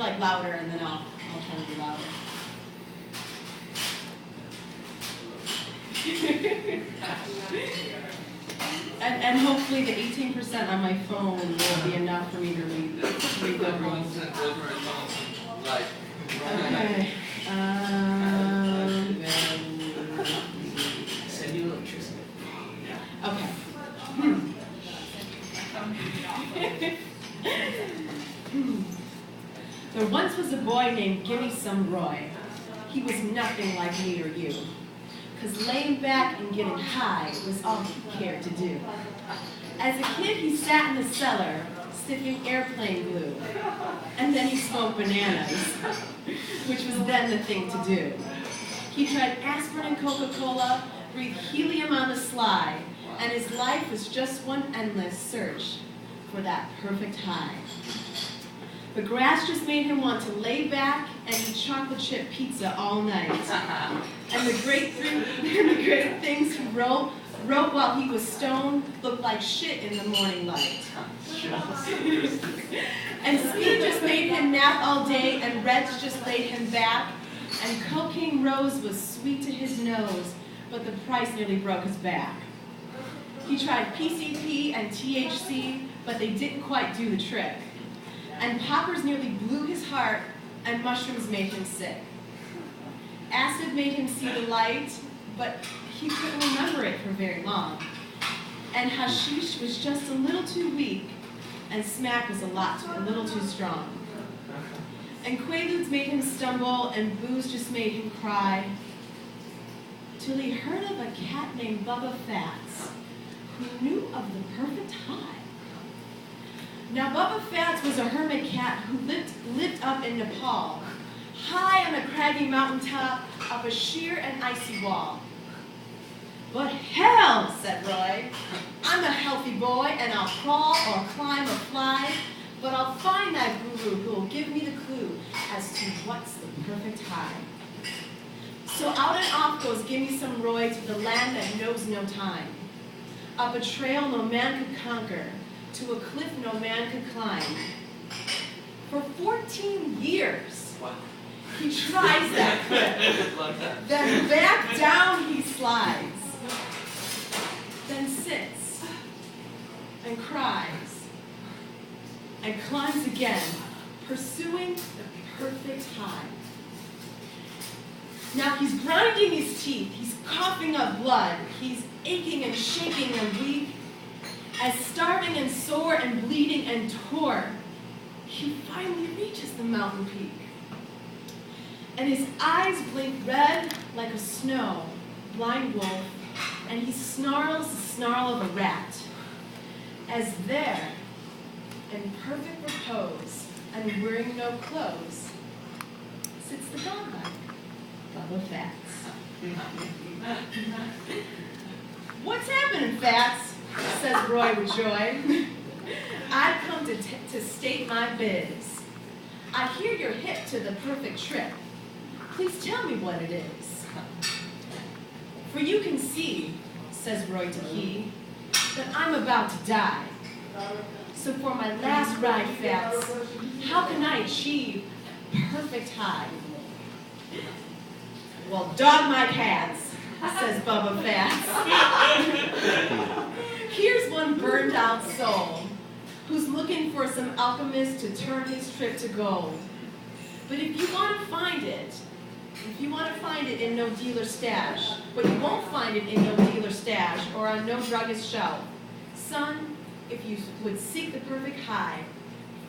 like louder, and then I'll try to be louder. and hopefully the 18% on my phone will be enough for me to read the rules. Okay. Send you electricity. Okay. There once was a boy named Gimme Some Roy. He was nothing like me or you, 'cause laying back and getting high was all he cared to do. As a kid, he sat in the cellar, sniffing airplane glue, and then he smoked bananas, which was then the thing to do. He tried aspirin and Coca-Cola, breathed helium on the sly, and his life was just one endless search for that perfect high. The grass just made him want to lay back and eat chocolate chip pizza all night. And the great things he wrote while he was stoned looked like shit in the morning light. And speed just made him nap all day, and Reds just laid him back, and Cocaine Rose was sweet to his nose, but the price nearly broke his back. He tried PCP and THC, but they didn't quite do the trick. And poppers nearly blew his heart, and mushrooms made him sick. Acid made him see the light, but he couldn't remember it for very long. And hashish was just a little too weak, and smack was a little too strong. And quaaludes made him stumble, and booze just made him cry, till he heard of a cat named Bubba Fats, who knew of the perfect high. Now Bubba Fats was a hermit cat who lived up in Nepal, high on a craggy mountaintop, up a sheer and icy wall. But hell, said Roy, I'm a healthy boy, and I'll crawl or climb or fly, but I'll find that guru who will give me the clue as to what's the perfect high. So out and off goes Gimme Some Roy to the land that knows no time, up a trail no man could conquer, to a cliff no man could climb. For 14 years, he tries that cliff, then back down he slides, then sits and cries and climbs again, pursuing the perfect high. Now he's grinding his teeth, he's coughing up blood, he's aching and shaking and weak, as starving and sore and bleeding and tore, he finally reaches the mountain peak. And his eyes blink red like a snow, blind wolf, and he snarls the snarl of a rat, as there, in perfect repose and wearing no clothes, sits the godlike Bubba Fats. What's happening, Fats? Says Roy with joy. I've come to state my biz. I hear you're hip to the perfect trip. Please tell me what it is. For you can see, says Roy to Key, that I'm about to die. So for my last ride, Fats, how can I achieve perfect high? Well, dog my cats, says Bubba Fats. Here's one burned out soul who's looking for some alchemist to turn his trip to gold. But if you want to find it in no dealer stash, but you won't find it in no dealer stash or on no druggist shelf, son, if you would seek the perfect high,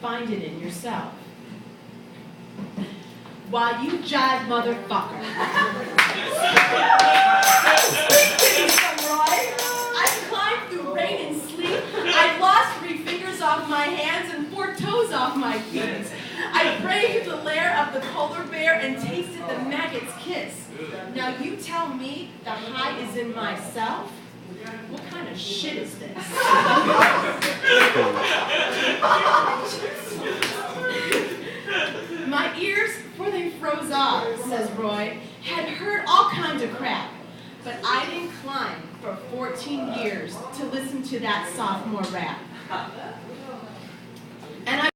find it in yourself. Why, you jive motherfucker. I've climbed through rain and sleet. I've lost 3 fingers off my hands and 4 toes off my feet. I braved the lair of the polar bear and tasted the maggot's kiss. Now you tell me the high is in myself? What kind of shit is this? My ears, for they froze off, says Roy, had heard all kinds of crap, but I didn't climb for 14 years to listen to that sophomore rap. And I